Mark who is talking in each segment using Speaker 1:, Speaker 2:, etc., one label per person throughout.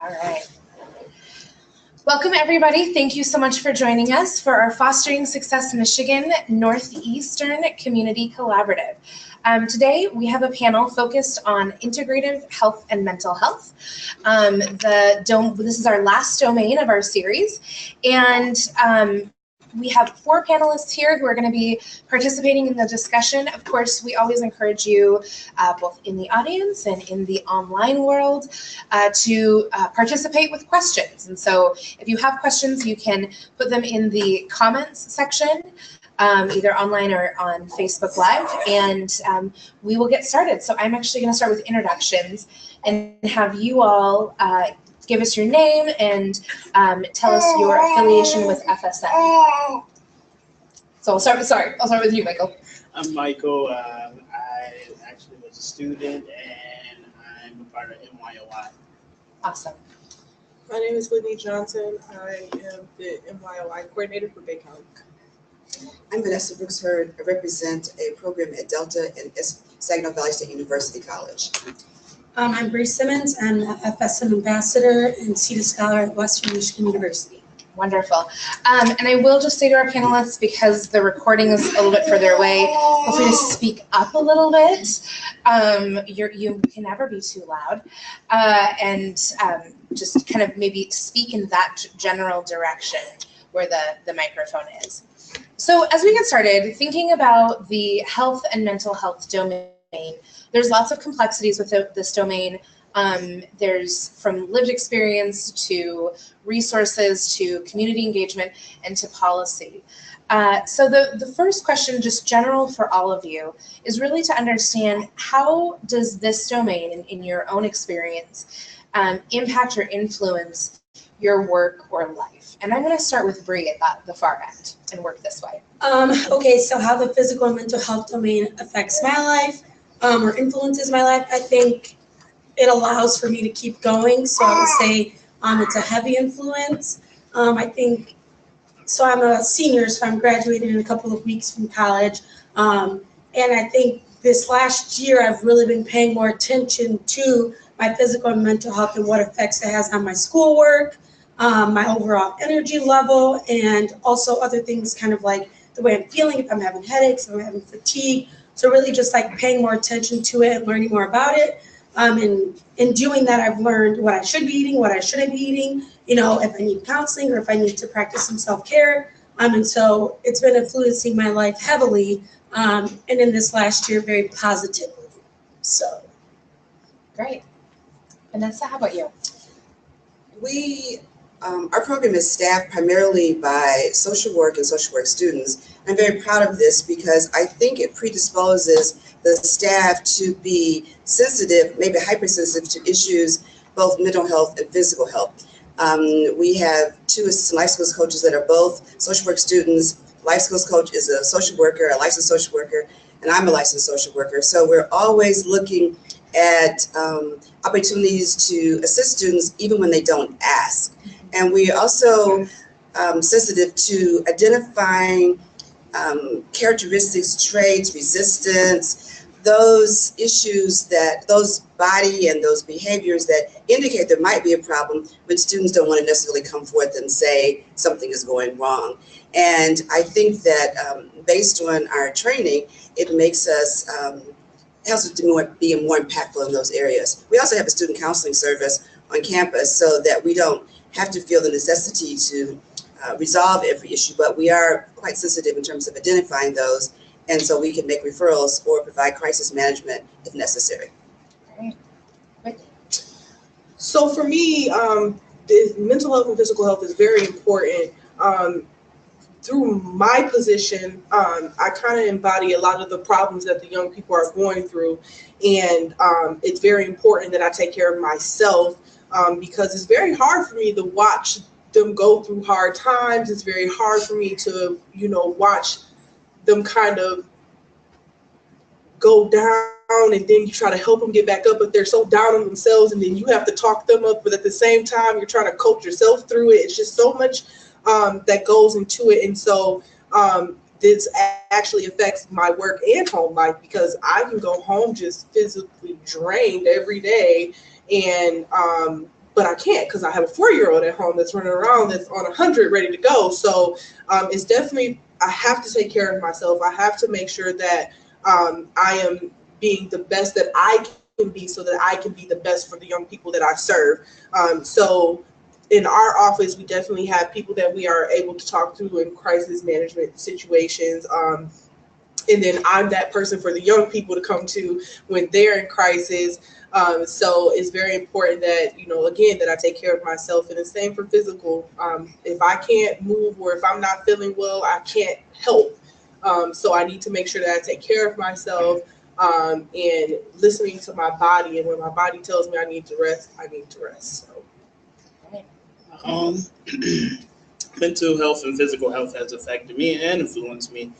Speaker 1: All right. Welcome, everybody. Thank you so much for joining us for our Fostering Success Michigan Northeastern Community Collaborative. Today, we have a panel focused on integrative health and mental health. This is our last domain of our series, and we have 4 panelists here who are going to be participating in the discussion. Of course, we always encourage you, both in the audience and in the online world, to participate with questions. And so if you have questions, you can put them in the comments section, either online or on Facebook Live, and we will get started. So I'm actually going to start with introductions and have you all give us your name and tell us your affiliation with FSM. So I'll start with you, Michael.
Speaker 2: I'm Michael. I actually was a student, and I'm a part of MYOI.
Speaker 1: Awesome.
Speaker 3: My name is Whitney Johnson. I am the MYOI coordinator for Bay County.
Speaker 4: I'm Vanessa Brooks Hurd. I represent a program at Delta and Saginaw Valley State University College.
Speaker 5: I'm Bree Simmons. I'm the FSM ambassador and CETA scholar at Western Michigan University.
Speaker 1: Wonderful. And I will just say to our panelists, because the recording is a little bit further away, feel free to speak up a little bit. You can never be too loud. And just kind of maybe speak in that general direction where the microphone is. So as we get started, thinking about the health and mental health domain, there's lots of complexities with this domain. There's from lived experience to resources to community engagement and to policy. So the first question, just general for all of you, is really to understand, how does this domain in your own experience impact or influence your work or life? And I'm going to start with Bree at the far end and work this way.
Speaker 5: Okay, so how the physical and mental health domain affects my life or influences my life, I think it allows for me to keep going. So I would say it's a heavy influence. I think, so I'm a senior, so I'm graduating in a couple of weeks from college. And I think this last year, I've really been paying more attention to my physical and mental health and what effects it has on my schoolwork, my overall energy level, and also other things kind of like the way I'm feeling, if I'm having headaches, if I'm having fatigue. So really just like paying more attention to it and learning more about it. And in doing that, I've learned what I should be eating, what I shouldn't be eating, you know, if I need counseling or if I need to practice some self-care. And so it's been influencing my life heavily, and in this last year, very positively. So.
Speaker 1: Great. Vanessa, how about you?
Speaker 4: Our program is staffed primarily by social work and social work students. I'm very proud of this because I think it predisposes the staff to be sensitive, maybe hypersensitive to issues, both mental health and physical health. We have 2 assistant life skills coaches that are both social work students. Life skills coach is a social worker, a licensed social worker, and I'm a licensed social worker. So we're always looking at opportunities to assist students even when they don't ask. And we are also sensitive to identifying characteristics, traits, resistance, those issues those body and those behaviors that indicate there might be a problem, but students don't want to necessarily come forth and say something is going wrong. And I think that based on our training, it makes us, helps us to be more impactful in those areas. We also have a student counseling service on campus so that we don't have to feel the necessity to resolve every issue, but we are quite sensitive in terms of identifying those, and so we can make referrals or provide crisis management if necessary.
Speaker 1: Right.
Speaker 3: So for me, the mental health and physical health is very important. Through my position, I kind of embody a lot of the problems that the young people are going through, and it's very important that I take care of myself, because it's very hard for me to watch them go through hard times. It's very hard for me to, watch them kind of go down, and then you try to help them get back up, but they're so down on themselves, and then you have to talk them up, but at the same time, you're trying to coach yourself through it. It's just so much that goes into it. And so this actually affects my work and home life, because I can go home just physically drained every day, and but I can't because I have a 4-year-old at home that's running around that's on 100 ready to go. So it's definitely, I have to take care of myself. I have to make sure that I am being the best that I can be so that I can be the best for the young people that I serve. So in our office, we definitely have people that we are able to talk to in crisis management situations. And then I'm that person for the young people to come to when they're in crisis. So it's very important that, you know, again, that I take care of myself, and the same for physical. If I can't move or if I'm not feeling well, I can't help. So I need to make sure that I take care of myself, and listening to my body. And when my body tells me I need to rest, I need to rest. So.
Speaker 2: Mental health and physical health has affected me and influenced me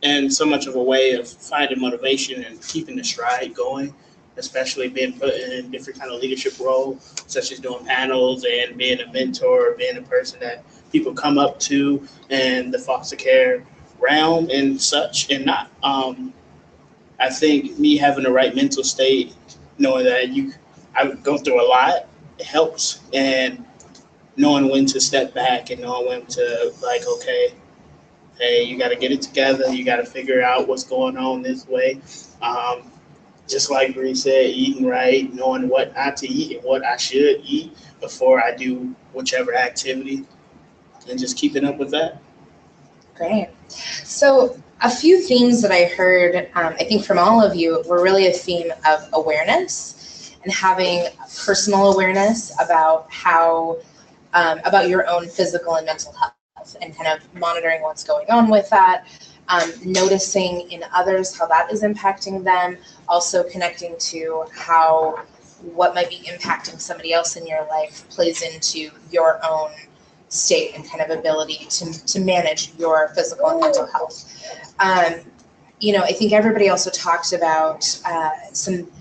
Speaker 2: in so much of a way of finding motivation and keeping the stride going, especially being put in different kind of leadership roles, such as doing panels and being a mentor, being a person that people come up to in the foster care realm and such. And not, I think me having the right mental state, knowing that I go through a lot, it helps, and knowing when to step back and knowing when to, like, okay, hey, you got to get it together. You got to figure out what's going on this way. Just like Bree said, eating right, knowing what not to eat and what I should eat before I do whichever activity, and just keeping up with that.
Speaker 1: Great. So a few themes that I heard, I think from all of you, were really a theme of awareness and having personal awareness about how, about your own physical and mental health, and kind of monitoring what's going on with that, noticing in others how that is impacting them, also connecting to how what might be impacting somebody else in your life plays into your own state and kind of ability to manage your physical and mental health. You know, I think everybody also talked about some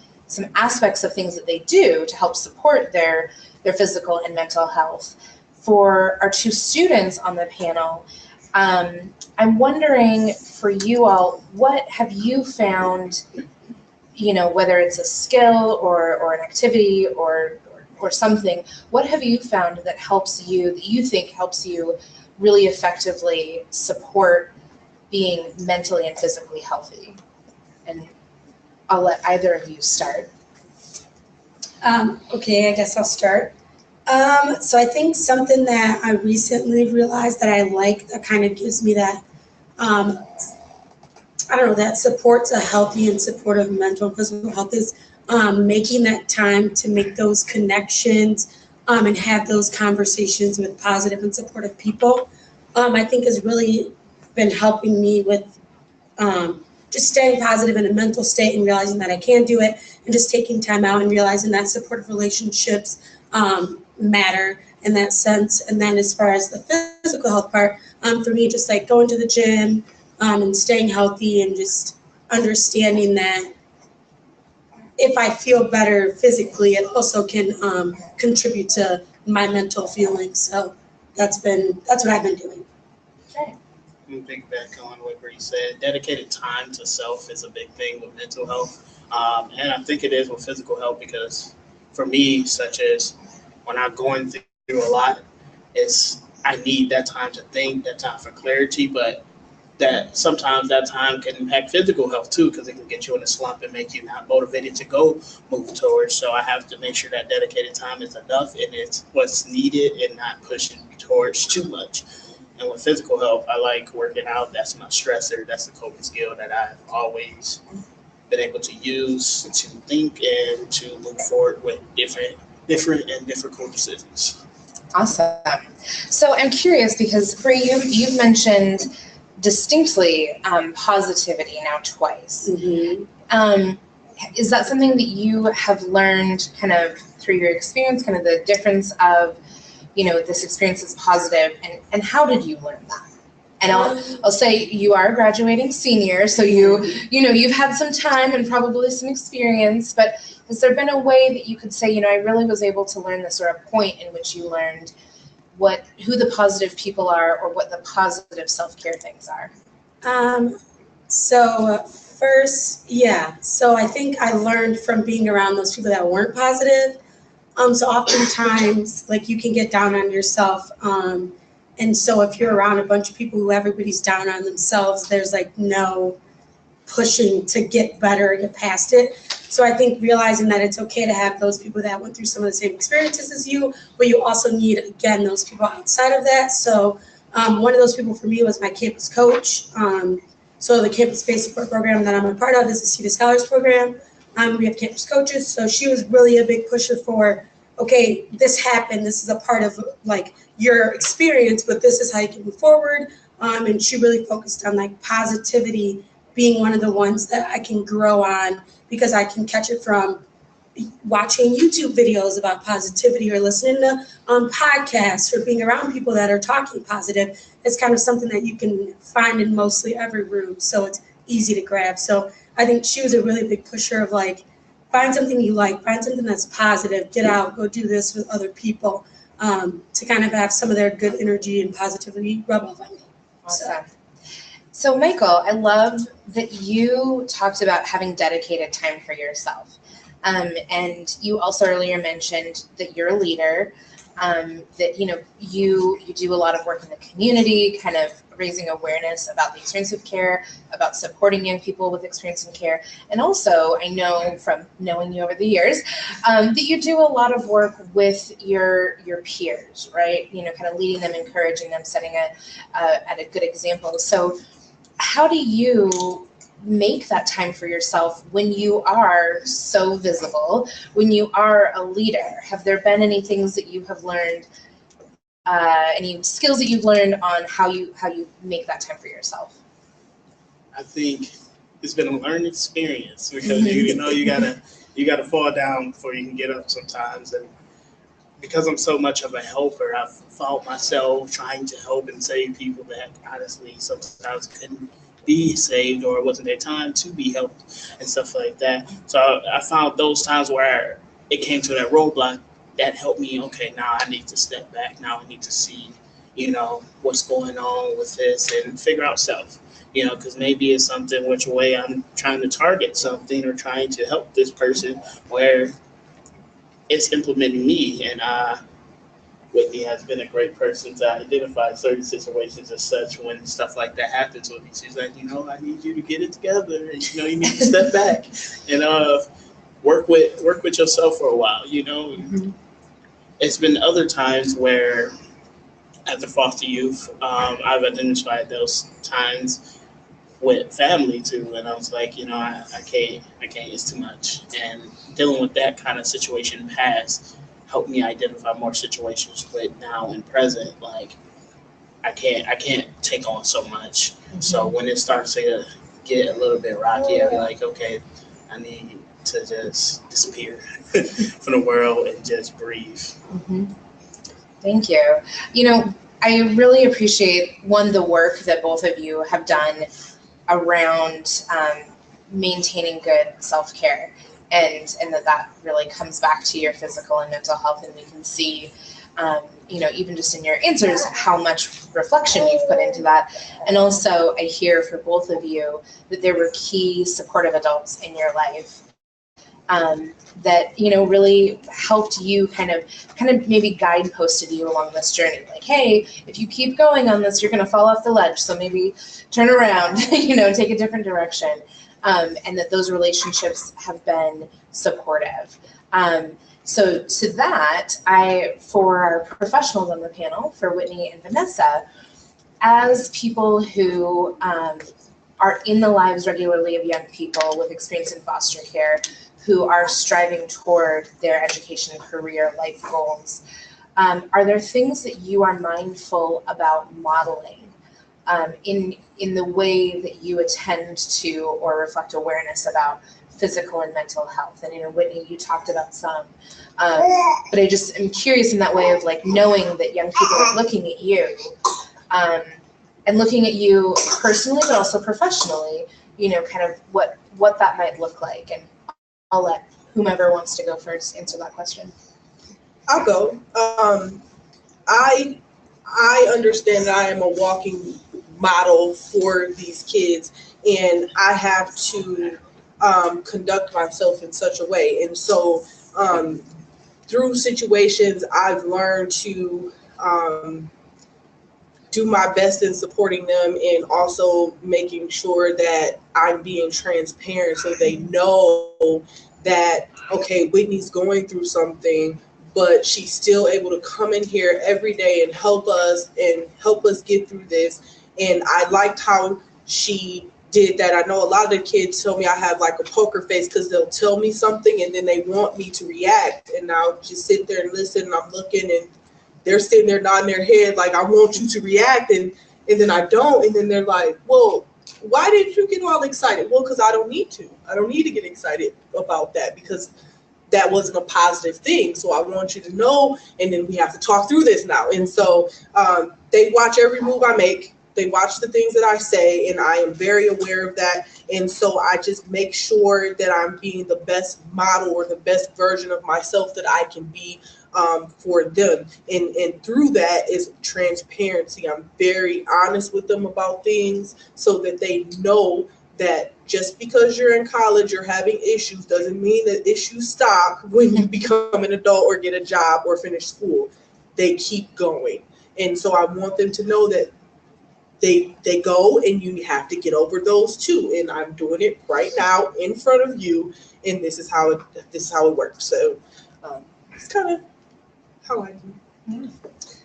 Speaker 1: aspects of things that they do to help support their physical and mental health. For our two students on the panel, I'm wondering for you all, what have you found, you know, whether it's a skill or an activity or something, what have you found that helps you, that you think helps you really effectively support being mentally and physically healthy? And I'll let either of you start.
Speaker 5: Okay, I guess I'll start. So I think something that I recently realized that I like, that kind of gives me that, I don't know, that supports a healthy and supportive mental and physical health is making that time to make those connections and have those conversations with positive and supportive people. I think has really been helping me with just staying positive in a mental state and realizing that I can do it, and just taking time out and realizing that supportive relationships matter in that sense. And then as far as the physical health part, for me, just like going to the gym and staying healthy and just understanding that if I feel better physically, it also can contribute to my mental feelings. So that's what I've been doing.
Speaker 1: Okay.
Speaker 2: I'm think back on what Bree said. Dedicated time to self is a big thing with mental health, and I think it is with physical health, because for me, such as when I'm going through a lot, I need that time to think, that time for clarity, but that sometimes that time can impact physical health too, because it can get you in a slump and make you not motivated to go move towards. So I have to make sure that dedicated time is enough and it's what's needed and not pushing towards too much. And with physical health, I like working out. That's my stressor. That's the coping skill that I've always been able to use to think and to move forward with different and difficult decisions.
Speaker 1: Awesome. So I'm curious, because Bree, you've mentioned distinctly positivity now twice.
Speaker 5: Mm-hmm.
Speaker 1: Is that something that you have learned kind of through your experience, kind of the difference of, you know, this experience is positive, and how did you learn that? And I'll say you are a graduating senior, so you've had some time and probably some experience, but has there been a way that you could say, you know, I really was able to learn this, or a point in which you learned who the positive people are, or what the positive self-care things are?
Speaker 5: So first, yeah. So I think I learned from being around those people that weren't positive, So oftentimes, like, you can get down on yourself. And so if you're around a bunch of people who everybody's down on themselves, there's like no pushing to get better, get past it. So I think realizing that it's okay to have those people that went through some of the same experiences as you, but you also need, again, those people outside of that. So one of those people for me was my campus coach. So the campus-based support program that I'm a part of is the Seed of Scholars program. We have campus coaches. So she was really a big pusher for, okay, this happened. This is a part of like your experience, but this is how you can move forward. And she really focused on like positivity being one of the ones that I can grow on, because I can catch it from watching YouTube videos about positivity or listening to podcasts or being around people that are talking positive. It's kind of something that you can find in mostly every room, so it's easy to grab. So I think she was a really big pusher of like, find something you like, find something that's positive, get out, go do this with other people, to kind of have some of their good energy and positivity rub off on me.
Speaker 1: Awesome. So Michael, I love that you talked about having dedicated time for yourself. And you also earlier mentioned that you're a leader, that you do a lot of work in the community, kind of raising awareness about the experience of care, about supporting young people with experience in care. And also, I know from knowing you over the years, that you do a lot of work with your peers, right? Kind of leading them, encouraging them, setting a good example. So how do you make that time for yourself when you are so visible, when you are a leader? Have there been any things that you have learned, any skills that you've learned on how you make that time for yourself?
Speaker 2: I think it's been a learned experience, because you gotta fall down before you can get up sometimes. And because I'm so much of a helper, I've found myself trying to help and save people that honestly sometimes couldn't be saved, or it wasn't their time to be helped and stuff like that. So I found those times where it came to that roadblock that helped me. Okay, now I need to step back. Now I need to see, what's going on with this and figure out self. Because maybe it's something which way I'm trying to target something or trying to help this person where it's implementing me. And Whitney has been a great person to identify certain situations as such when stuff like that happens with me. She's like, I need you to get it together, and you need to step back and work with yourself for a while.
Speaker 1: Mm-hmm.
Speaker 2: It's been other times where, as a foster youth, I've identified those times with family too, and I was like, I can't, it's too much. And dealing with that kind of situation past helped me identify more situations with now and present. Like, I can't take on so much. Mm-hmm. So when it starts to get a little bit rocky, I'm like, okay, I need to just disappear from the world and just breathe.
Speaker 1: Mm-hmm. Thank you. I really appreciate, one, the work that both of you have done around maintaining good self-care, and that really comes back to your physical and mental health, and we can see, even just in your answers, how much reflection you've put into that. And also, I hear for both of you that there were key supportive adults in your life that really helped you, kind of maybe guideposted you along this journey. Like, hey, if you keep going on this, you're going to fall off the ledge. So maybe turn around, take a different direction. And that those relationships have been supportive. So to that, for our professionals on the panel, for Whitney and Vanessa, as people who are in the lives regularly of young people with experience in foster care, who are striving toward their education and career life goals, are there things that you are mindful about modeling in the way that you attend to or reflect awareness about physical and mental health? And Whitney, you talked about some, but I just am curious in that way of like knowing that young people are looking at you, and looking at you personally, but also professionally, kind of what that might look like. And I'll let whomever wants to go first answer that question.
Speaker 3: I'll go. I understand that I am a walking model for these kids, and I have to conduct myself in such a way. And so through situations, I've learned to do my best in supporting them, and also making sure that I'm being transparent so they know that, okay, Whitney's going through something, but she's still able to come in here every day and help us get through this. And I liked how she did that. I know a lot of the kids tell me I have like a poker face because they'll tell me something and then they want me to react, and I'll just sit there and listen, and I'm looking, and they're sitting there nodding their head like, I want you to react, and then I don't, and then they're like, well, why did you get all excited? Well, because I don't need to. I don't need to get excited about that, because that wasn't a positive thing. So I want you to know, and then we have to talk through this now. And so they watch every move I make. They watch the things that I say, and I am very aware of that. And so I just make sure that I'm being the best model or the best version of myself that I can be for them. And through that is transparency. I'm very honest with them about things so that they know that just because you're in college or having issues doesn't mean that issues stop when you become an adult or get a job or finish school. They keep going. And so I want them to know that they go, and you have to get over those too. And I'm doing it right now in front of you, and this is how it works. So it's kind of how I do.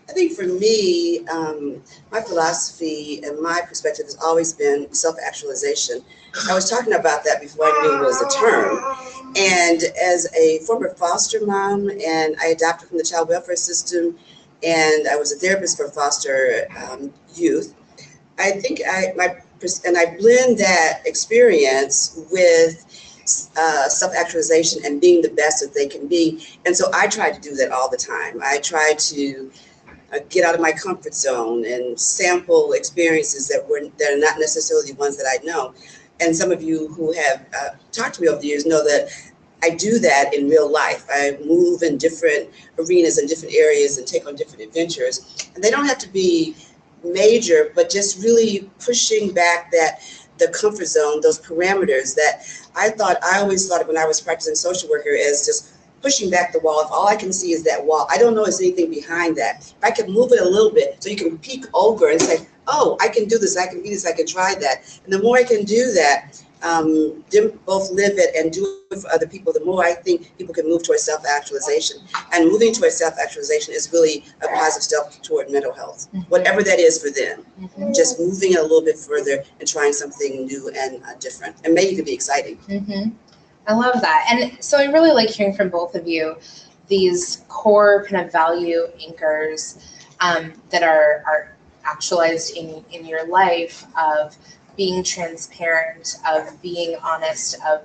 Speaker 4: I think for me, my philosophy and my perspective has always been self-actualization. I was talking about that before I knew it was a term. And as a former foster mom, and I adopted from the child welfare system, and I was a therapist for foster youth, I think I blend that experience with self-actualization and being the best that they can be. And so I try to do that all the time. I try to get out of my comfort zone and sample experiences that are not necessarily the ones that I know. And some of you who have talked to me over the years know that I do that in real life. I move in different arenas and different areas and take on different adventures. And they don't have to be major, but just really pushing back the comfort zone, those parameters that I always thought when I was practicing social worker as just pushing back the wall. If all I can see is that wall, I don't know if there's anything behind that. If I can move it a little bit so you can peek over and say, oh, I can do this, I can be this, I can try that. And the more I can do that, them both live it and do it for other people, the more I think people can move towards self-actualization. And moving towards self-actualization is really a positive step toward mental health, whatever that is for them. Just moving it a little bit further and trying something new and different, and maybe it could be exciting.
Speaker 1: I love that. And so I really like hearing from both of you these core kind of value anchors that are actualized in your life, of being transparent, of being honest, of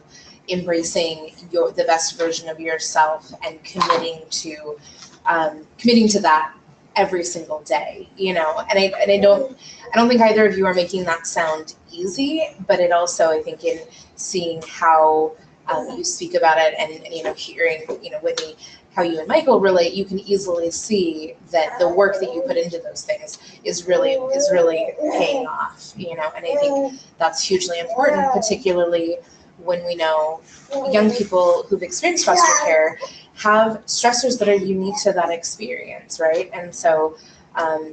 Speaker 1: embracing the best version of yourself, and committing to that every single day, And I don't think either of you are making that sound easy, but it also, I think, in seeing how you speak about it, and hearing Whitney, how you and Michael relate, you can easily see that the work that you put into those things is really paying off, And I think that's hugely important, particularly when we know young people who've experienced foster care have stressors that are unique to that experience, right? And so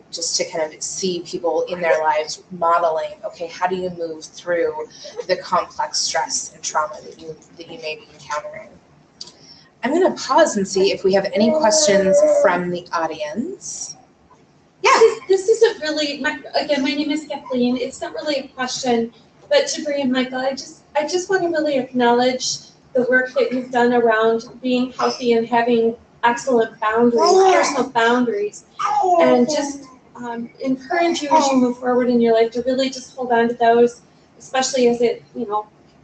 Speaker 1: just to kind of see people in their lives modeling, okay, how do you move through the complex stress and trauma that you may be encountering? I'm going to pause and see if we have any questions from the audience. Yeah.
Speaker 6: This isn't really, my name is Kathleen. It's not really a question, but to Bree and Michael, I just want to really acknowledge the work that you've done around being healthy and having excellent boundaries, personal boundaries, and just encourage you as you move forward in your life to really just hold on to those, especially as it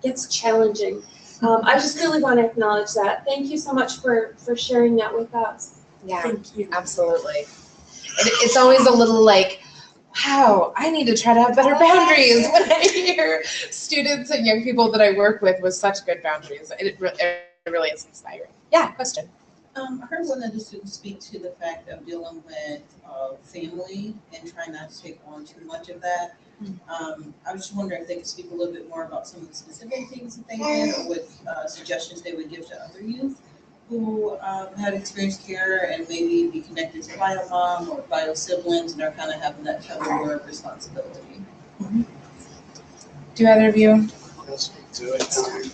Speaker 6: gets challenging. I just really want to acknowledge that. Thank you so much for sharing that with us.
Speaker 1: Yeah,
Speaker 5: Thank you.
Speaker 1: Absolutely. It's always a little like, wow, I need to try to have better boundaries when I hear students and young people that I work with such good boundaries. It really is inspiring. Yeah, question.
Speaker 7: I heard one of the students speak to the fact of dealing with family and trying not to take on too much of that. I was just wondering if they could speak a little bit more about some of the specific things that they did, or what suggestions they would give to other youth who have experienced care and maybe be connected to bio mom or bio siblings and are kind of having that tug of war responsibility.
Speaker 1: Do either of you?
Speaker 2: I'll speak to it.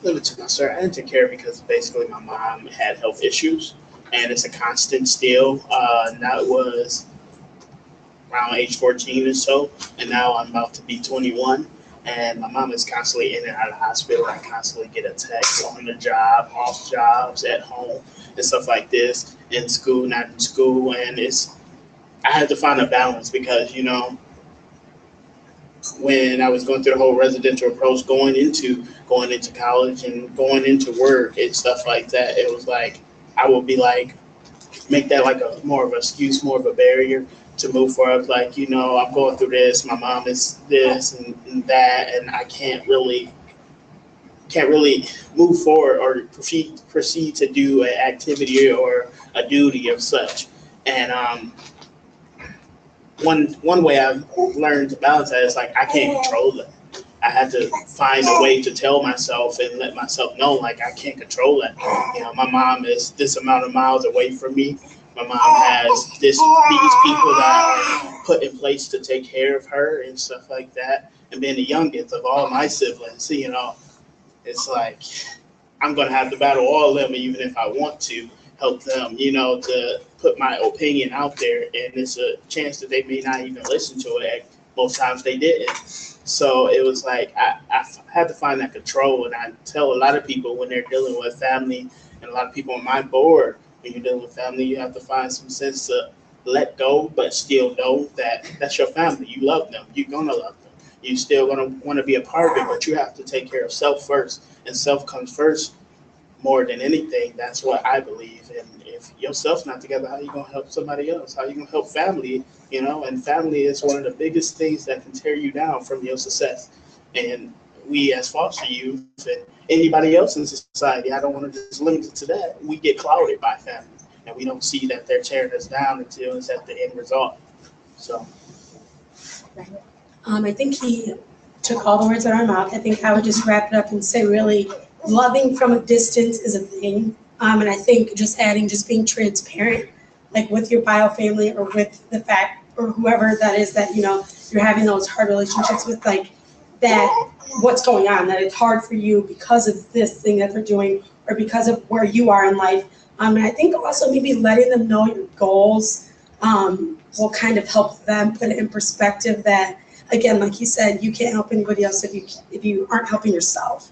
Speaker 2: Limited myself. I didn't take care because basically my mom had health issues, and it's a constant still. Now it was around age 14 or so, and now I'm about to be 21. And my mom is constantly in and out of the hospital. I constantly get a text on the job, off jobs, at home, and stuff like this. In school, not in school, and I had to find a balance because when I was going through the whole residential approach, going into college and going into work and stuff like that, it was like I would be like make that like a more of an excuse, more of a barrier to move forward. Like, I'm going through this, my mom is this and that, and I can't really move forward or proceed to do an activity or a duty of such. And one way I've learned to balance that is like I can't control that. I had to find a way to tell myself and let myself know like I can't control that. My mom is this amount of miles away from me. My mom has these people that are put in place to take care of her and stuff like that. And being the youngest of all my siblings, it's like I'm gonna have to battle all of them, even if I want to help them, to put my opinion out there. And it's a chance that they may not even listen to it. Most times they didn't. So it was like I had to find that control. And I tell a lot of people when they're dealing with family, and a lot of people on my board, when you're dealing with family, you have to find some sense to let go, but still know that that's your family. You love them. You're going to love them. You still going to want to be a part of it, but you have to take care of self first. And self comes first more than anything. That's what I believe. And if yourself's not together, how are you going to help somebody else? How are you going to help family? And family is one of the biggest things that can tear you down from your success. And we as foster youth and anybody else in society, I don't want to just limit it to that. We get clouded by family, and we don't see that they're tearing us down until it's at the end result. So,
Speaker 5: I think he took all the words out of my mouth. I think I would just wrap it up and say, really, loving from a distance is a thing. And I think just being transparent, like with your bio family or with the fact or whoever that is that you're having those hard relationships with, like that what's going on, that it's hard for you because of this thing that they're doing or because of where you are in life. And I think also maybe letting them know your goals will kind of help them put it in perspective that, again, like you said, you can't help anybody else if you aren't helping yourself.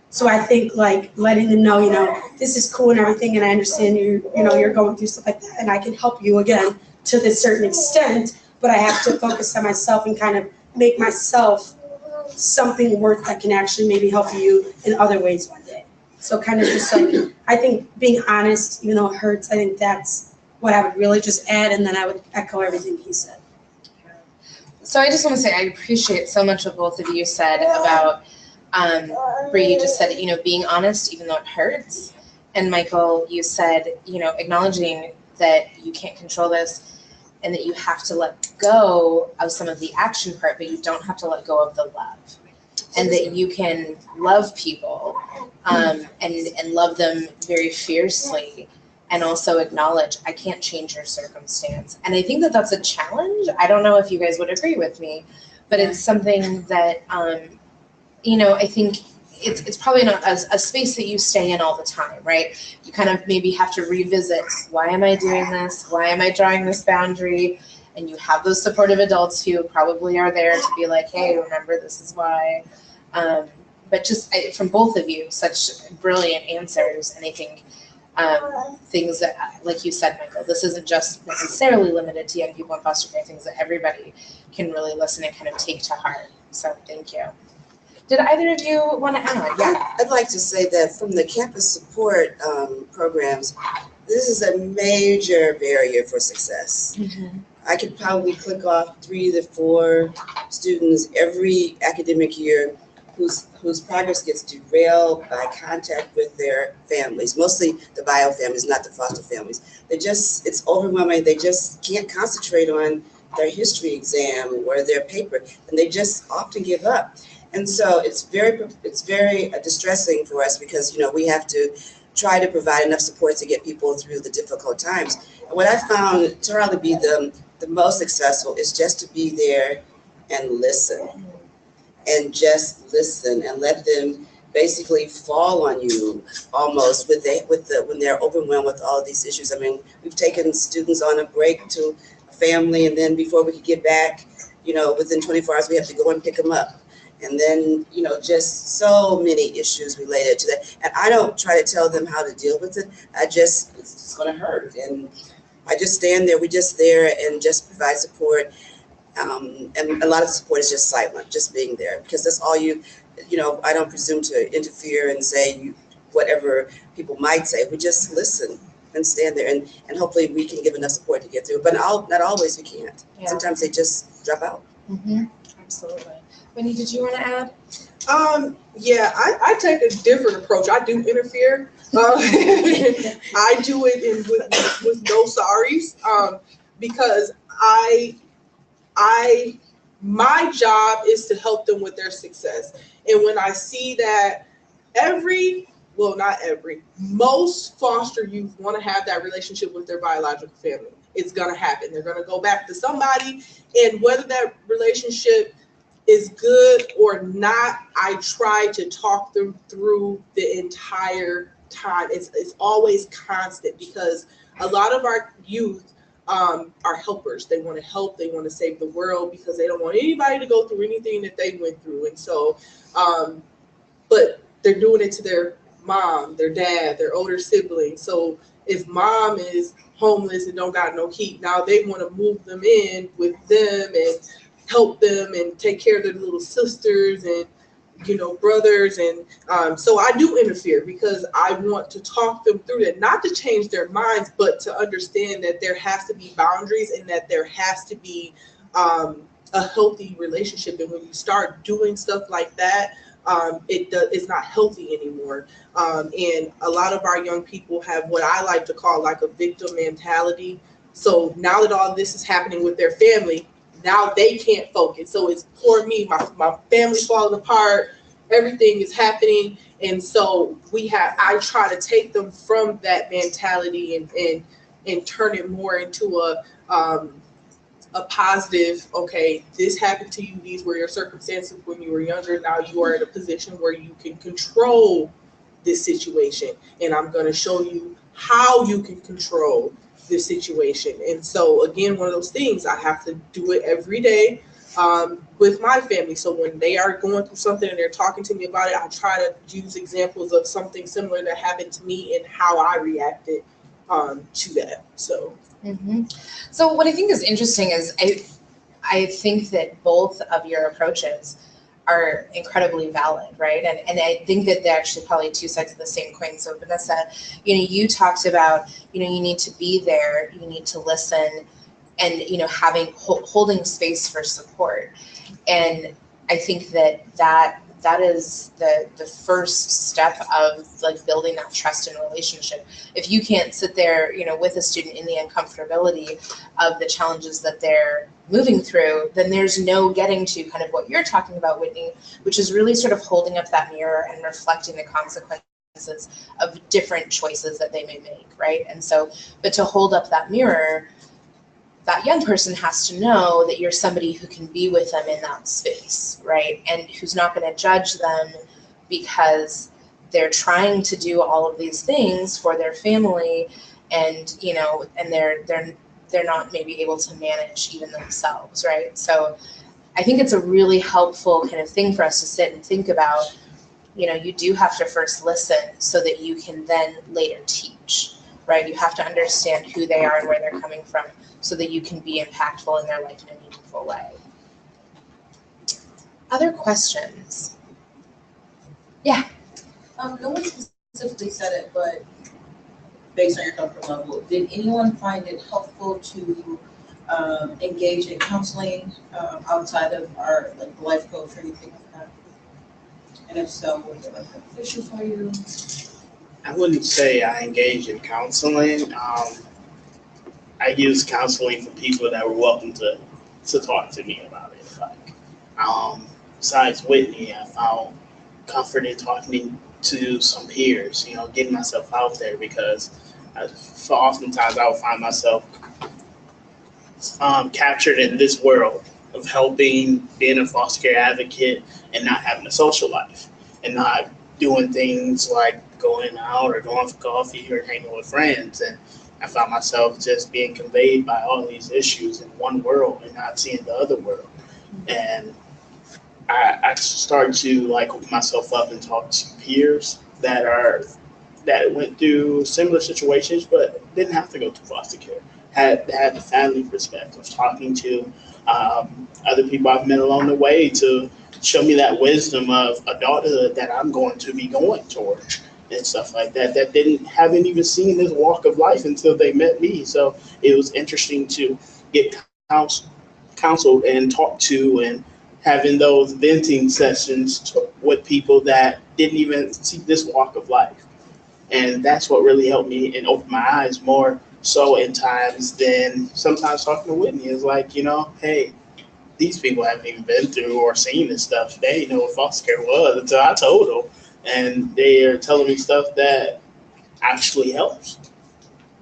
Speaker 5: So I think like letting them know, this is cool and everything, and I understand you're going through stuff like that, and I can help you again to this certain extent, but I have to focus on myself and kind of make myself something worth that can actually maybe help you in other ways one day. So kind of just like, I think being honest, even though it hurts, I think that's what I would really just add, and then I would echo everything he said.
Speaker 1: So I just want to say I appreciate so much what both of you said about Bree just said, being honest even though it hurts. And Michael, you said, acknowledging that you can't control this and that you have to let go of some of the action part, but you don't have to let go of the love. And that you can love people and love them very fiercely, and also acknowledge I can't change your circumstance. And I think that that's a challenge. I don't know if you guys would agree with me, but it's something that, I think it's probably not a space that you stay in all the time, right? You kind of maybe have to revisit, why am I doing this? Why am I drawing this boundary? And you have those supportive adults who probably are there to be like, hey, remember, this is why. But just from both of you, such brilliant answers. And I think things that, like you said, Michael, this isn't just necessarily limited to young people in foster care, things that everybody can really listen and kind of take to heart. So thank you. Did either of you want to add? Yeah.
Speaker 4: I'd like to say that from the campus support programs, this is a major barrier for success. Mm-hmm. I could probably click off 3 to 4 students every academic year whose progress gets derailed by contact with their families, mostly the bio families, not the foster families. It's overwhelming. They just can't concentrate on their history exam or their paper, and they just often give up. And so it's very distressing for us because, we have to try to provide enough support to get people through the difficult times. And what I found to really be the most successful is just to be there and listen. And just listen and let them basically fall on you almost when they're overwhelmed with all of these issues. I mean, we've taken students on a break to a family, and then before we could get back, within 24 hours, we have to go and pick them up. And then, just so many issues related to that. And I don't try to tell them how to deal with it. It's going to hurt. And I just stand there. We're just there and just provide support. And a lot of the support is just silent, just being there, because that's all I don't presume to interfere and say whatever people might say. We just listen and stand there, and hopefully we can give enough support to get through. But not always we can't. Yeah. Sometimes they just drop out.
Speaker 1: Mm-hmm. Absolutely. Winnie, did you want to add?
Speaker 3: Yeah, I take a different approach. I do interfere. I do it with no sorries, because my job is to help them with their success. And when I see that most foster youth want to have that relationship with their biological family, it's going to happen. They're going to go back to somebody, and whether that relationship is good or not, I try to talk them through the entire time. It's always constant, because a lot of our youth are helpers. They want to help. They want to save the world, because they don't want anybody to go through anything that they went through. And so, but they're doing it to their mom, their dad, their older siblings. So if mom is homeless and don't got no heat, now they want to move them in with them and help them and take care of their little sisters and brothers. And so I do interfere, because I want to talk them through that, not to change their minds, but to understand that there has to be boundaries, and that there has to be a healthy relationship. And when you start doing stuff like that, it's not healthy anymore. And a lot of our young people have what I like to call like a victim mentality. So now that all this is happening with their family, now they can't focus. So it's poor me, my family's falling apart, everything is happening. And so I try to take them from that mentality and turn it more into a positive, okay, this happened to you, these were your circumstances when you were younger, now you are in a position where you can control this situation, and I'm going to show you how you can control this situation. And so again, one of those things, I have to do it every day with my family. So when they are going through something and they're talking to me about it, I try to use examples of something similar that happened to me and how I reacted to that. So.
Speaker 1: Mm-hmm. So what I think is interesting is I think that both of your approaches are incredibly valid, right? And I think that they're actually probably two sides of the same coin. So Vanessa, you talked about, you need to be there, you need to listen, and, holding space for support. And I think that is the first step of like building that trust and relationship. If you can't sit there, with a student in the uncomfortability of the challenges that they're moving through, then there's no getting to kind of what you're talking about, Whitney, which is really sort of holding up that mirror and reflecting the consequences of different choices that they may make, right? And so, but to hold up that mirror, that young person has to know that you're somebody who can be with them in that space, right? And who's not going to judge them because they're trying to do all of these things for their family, and and they're not maybe able to manage even themselves, right? So I think it's a really helpful kind of thing for us to sit and think about. You do have to first listen so that you can then later teach, right? You have to understand who they are and where they're coming from, so that you can be impactful in their life in a meaningful way. Other questions? Yeah.
Speaker 7: No one specifically said it, but based on your comfort level, did anyone find it helpful to engage in counseling outside of our life coach or anything like that? And if so, was it beneficial for you?
Speaker 2: I wouldn't say I engage in counseling. I use counseling for people that were welcome to talk to me about it. besides Whitney, I found comfort in talking to some peers, getting myself out there, because oftentimes I would find myself captured in this world of helping, being a foster care advocate, and not having a social life, and not doing things like going out or going for coffee or hanging with friends. And I found myself just being conveyed by all these issues in one world and not seeing the other world. And I started to open myself up and talk to peers that went through similar situations but didn't have to go through foster care. Had the family perspective, talking to other people I've met along the way to show me that wisdom of adulthood that I'm going to be going towards and stuff like that, that haven't even seen this walk of life until they met me. So it was interesting to get counseled and talked to, and having those venting sessions with people that didn't even see this walk of life. And that's what really helped me and opened my eyes more so in times than sometimes talking to Whitney. Is like, hey, these people haven't even been through or seen this stuff. They didn't know what foster care was until I told them. And they are telling me stuff that actually helps.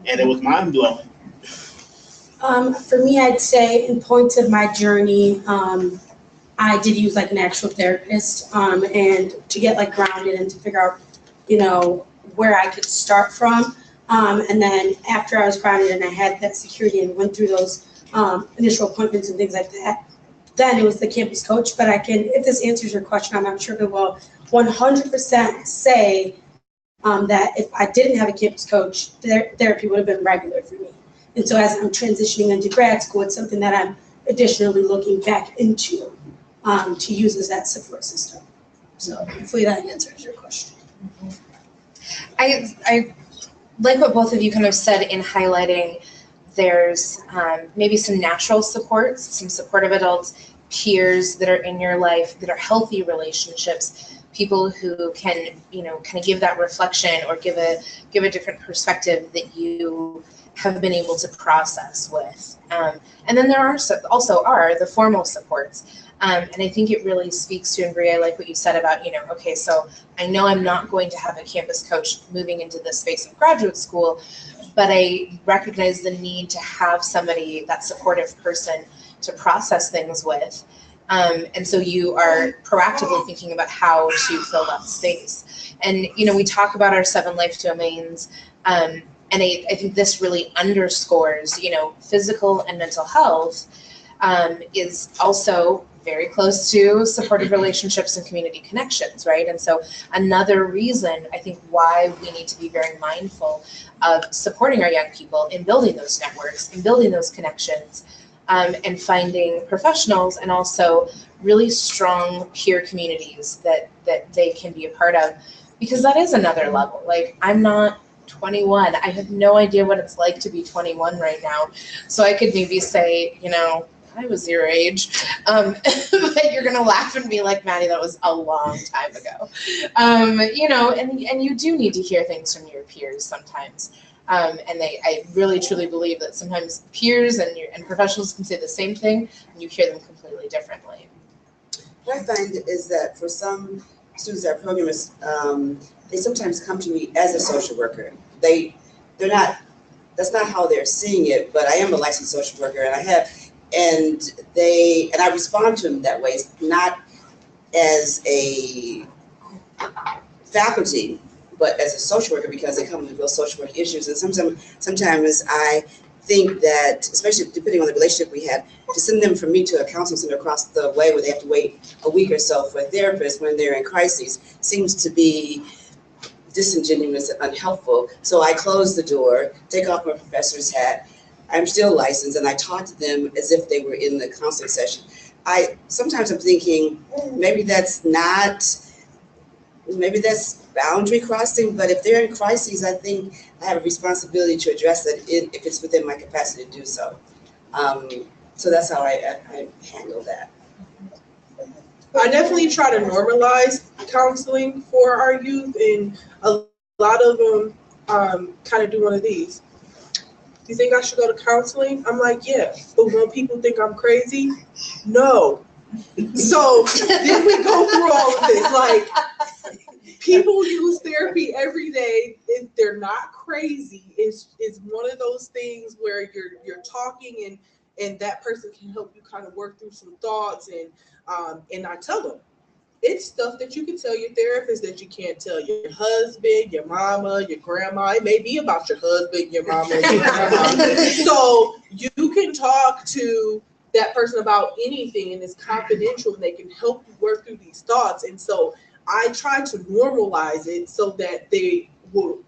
Speaker 2: And it was mind blowing.
Speaker 5: For me, I'd say in points of my journey, I did use an actual therapist, and to get grounded and to figure out, where I could start from. And then after I was grounded and I had that security and went through those initial appointments and things like that, then it was the campus coach. But if this answers your question, I'm not sure if it will 100% say that if I didn't have a campus coach, therapy would have been regular for me. And so as I'm transitioning into grad school, it's something that I'm additionally looking back into to use as that support system. So hopefully that answers your question.
Speaker 1: I like what both of you kind of said in highlighting there's maybe some natural supports, some supportive adults, peers that are in your life that are healthy relationships, people who can, kind of give that reflection or give a different perspective that you have been able to process with. And then there are also the formal supports. And I think it really speaks to, and Brie, I like what you said about, okay, so I know I'm not going to have a campus coach moving into this space of graduate school, but I recognize the need to have somebody, that supportive person, to process things with. And so you are proactively thinking about how to fill that space. And, we talk about our 7 life domains, and I think this really underscores, physical and mental health is also very close to supportive relationships and community connections, right? And so another reason I think why we need to be very mindful of supporting our young people in building those networks and building those connections, and finding professionals and also really strong peer communities that they can be a part of, because that is another level. I'm not 21. I have no idea what it's like to be 21 right now. So I could maybe say, I was your age, but you're gonna laugh and be like, Maddie, that was a long time ago. And you do need to hear things from your peers sometimes. And I really truly believe that sometimes peers and professionals can say the same thing and you hear them completely differently.
Speaker 4: What I find is that for some students that are programmers, they sometimes come to me as a social worker. That's not how they're seeing it, but I am a licensed social worker, and I respond to them that way, not as a faculty, but as a social worker, because they come with real social work issues. And sometimes I think that, especially depending on the relationship we have, to send them from me to a counseling center across the way where they have to wait a week or so for a therapist when they're in crises seems to be disingenuous and unhelpful. So I close the door, take off my professor's hat. I'm still licensed, and I talk to them as if they were in the counseling session. Sometimes I'm thinking maybe that's boundary crossing, but if they're in crises, I think I have a responsibility to address that if it's within my capacity to do so. So that's how I handle that.
Speaker 3: I definitely try to normalize counseling for our youth, and a lot of them kind of do one of these. You think I should go to counseling? I'm like, yeah, but when people think I'm crazy, no, So then we go through all of this. Like, people use therapy every day. They're not crazy. It's one of those things where you're talking and that person can help you kind of work through some thoughts. And I tell them, it's stuff that you can tell your therapist that you can't tell your husband, your mama, your grandma. It may be about your husband, your mama, and your grandma. So you can talk to that person about anything, and it's confidential, and they can help you work through these thoughts. And so I try to normalize it so that they will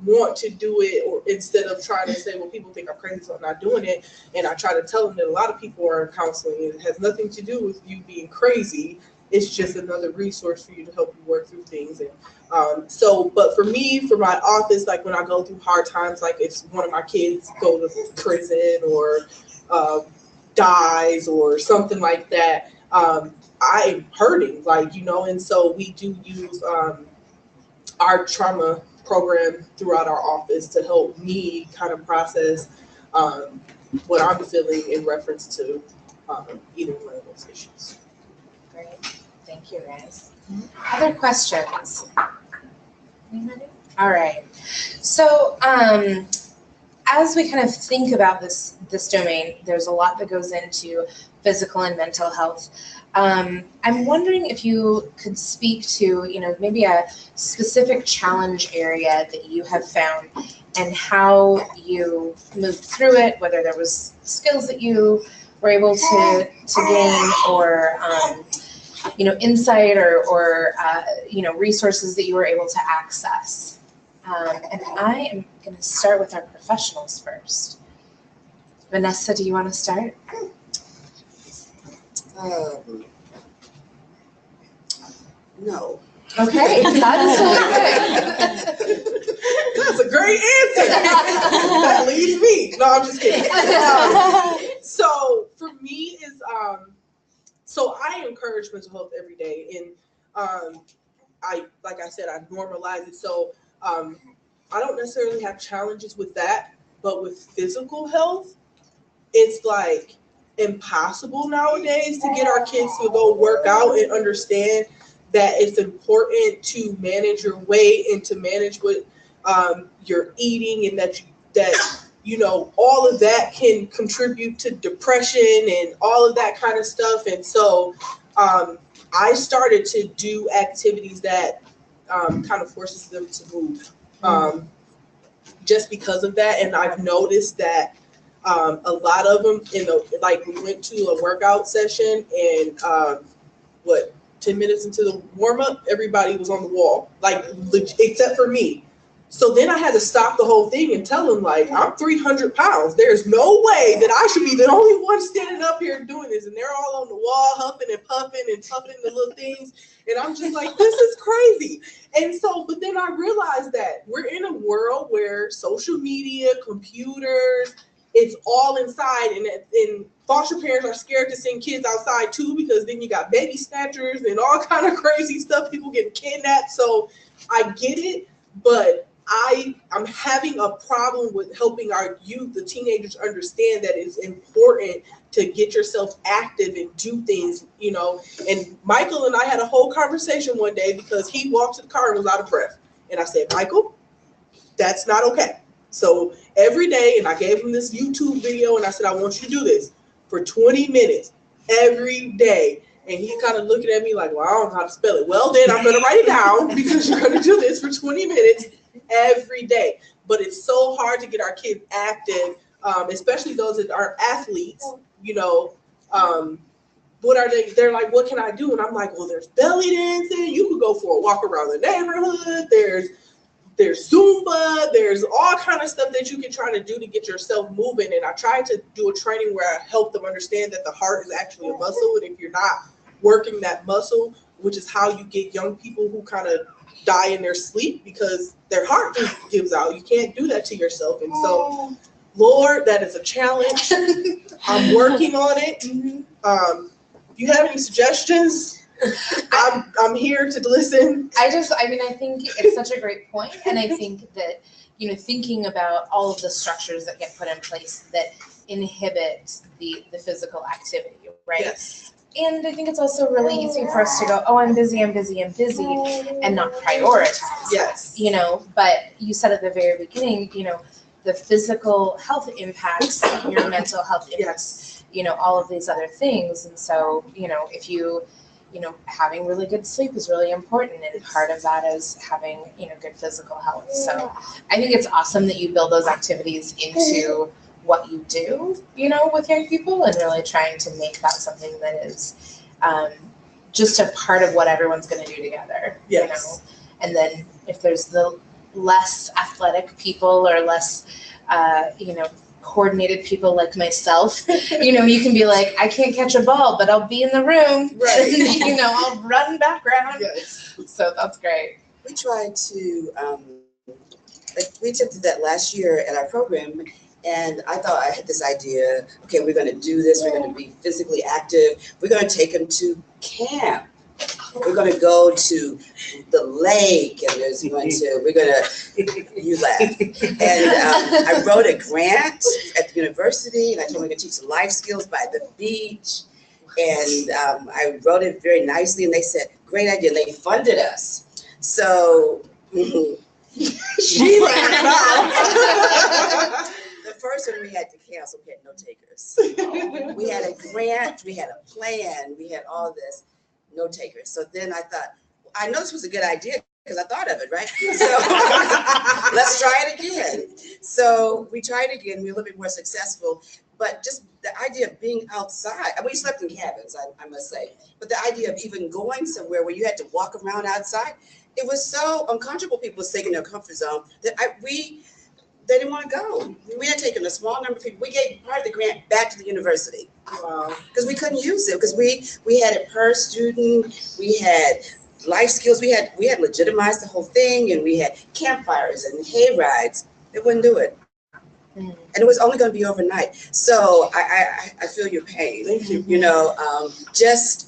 Speaker 3: want to do it, or instead of trying to say, well, people think I'm crazy, so I'm not doing it. And I try to tell them that a lot of people are in counseling, and it has nothing to do with you being crazy. It's just another resource for you to help you work through things. And but for me, for my office, like when I go through hard times, like if one of my kids go to prison or dies or something like that, I'm hurting, and so we do use our trauma program throughout our office to help me kind of process what I'm feeling in reference to either one of those issues.
Speaker 1: Great. Thank you, guys. Other questions? Anybody? All right. So as we kind of think about this domain, there's a lot that goes into physical and mental health. I'm wondering if you could speak to, maybe a specific challenge area that you have found and how you moved through it, whether there was skills that you were able to gain or, insight or resources that you were able to access. And I am going to start with our professionals first. Vanessa, do you want to start?
Speaker 4: No.
Speaker 1: Okay, that's
Speaker 3: That's a great answer. That leaves me. No, I'm just kidding. So for me is so I encourage mental health every day, and like I said, I normalize it. So I don't necessarily have challenges with that, but with physical health, it's like impossible nowadays to get our kids to go work out and understand that it's important to manage your weight and to manage what you're eating, and that all of that can contribute to depression and all of that kind of stuff. And so I started to do activities that kind of forces them to move just because of that. And I've noticed that a lot of them, we went to a workout session, and 10 minutes into the warm-up, everybody was on the wall, except for me. So then I had to stop the whole thing and tell them, I'm 300 pounds. There's no way that I should be the only one standing up here doing this. And they're all on the wall, huffing and puffing and puffing the little things. And I'm just like, this is crazy. And so, but then I realized that we're in a world where social media, computers, it's all inside, and foster parents are scared to send kids outside too, because then you got baby snatchers and all kind of crazy stuff, people getting kidnapped. So I get it, but I'm having a problem with helping our youth, the teenagers, understand that it's important to get yourself active and do things, And Michael and I had a whole conversation one day because he walked to the car and was out of breath. And I said, Michael, that's not okay. So every day, and I gave him this YouTube video, and I said, I want you to do this for 20 minutes every day. And he kind of looking at me like, well, I don't know how to spell it. Well, then I'm going to write it down because you're going to do this for 20 minutes every day. But it's so hard to get our kids active, especially those that aren't athletes, what are they? They're like, what can I do? And I'm like, well, there's belly dancing. You could go for a walk around the neighborhood. There's Zumba, there's all kind of stuff that you can try to do to get yourself moving. And I tried to do a training where I help them understand that the heart is actually a muscle. And if you're not working that muscle, which is how you get young people who kind of die in their sleep because their heart just gives out. You can't do that to yourself. And so, Lord, that is a challenge. I'm working on it. If you have any suggestions, I'm here to listen.
Speaker 1: I think it's such a great point, and I think that thinking about all of the structures that get put in place that inhibit the physical activity, right?
Speaker 3: Yes.
Speaker 1: And I think it's also really easy for us to go, oh, I'm busy, and not prioritize.
Speaker 3: Yes.
Speaker 1: You know, but you said at the very beginning, you know, the physical health impacts, your mental health impacts, you know, all of these other things. And so, you know, if you know, having really good sleep is really important, and part of that is having, you know, good physical health. So I think it's awesome that you build those activities into what you do, you know, with young people, and really trying to make that something that is just a part of what everyone's going to do together.
Speaker 3: Yes.
Speaker 1: You know, and then if there's the less athletic people or less, you know, coordinated people like myself, you know, you can be like, I can't catch a ball, but I'll be in the room.
Speaker 3: Right.
Speaker 1: You know, I'll run background.
Speaker 3: Yes.
Speaker 1: So that's great.
Speaker 4: We tried to, we attempted that last year at our program, and I thought I had this idea, okay, we're going to do this, we're going to be physically active, we're going to take them to camp. We're going to go to the lake, and we're going to, you laugh. And I wrote a grant at the university, and I told them we're going to teach life skills by the beach. And I wrote it very nicely, and they said, great idea. And they funded us. So
Speaker 3: She laughed.
Speaker 4: The first one we had to cancel, we had no takers. We had a grant, we had a plan, we had all this. No takers. So then I thought, I know this was a good idea because I thought of it, right? So let's try it again. So we tried again. We were a little bit more successful, but just the idea of being outside. I mean, we slept in cabins, I must say, but the idea of even going somewhere where you had to walk around outside, it was so uncomfortable. People were staying in their comfort zone that they didn't want to go. We had taken a small number of people. We gave part of the grant back to the university because we couldn't use it because we had it per student. We had life skills. We had legitimized the whole thing, and we had campfires and hay rides. They wouldn't do it, and it was only going to be overnight. So I feel your pain.
Speaker 3: Thank you.
Speaker 4: You know,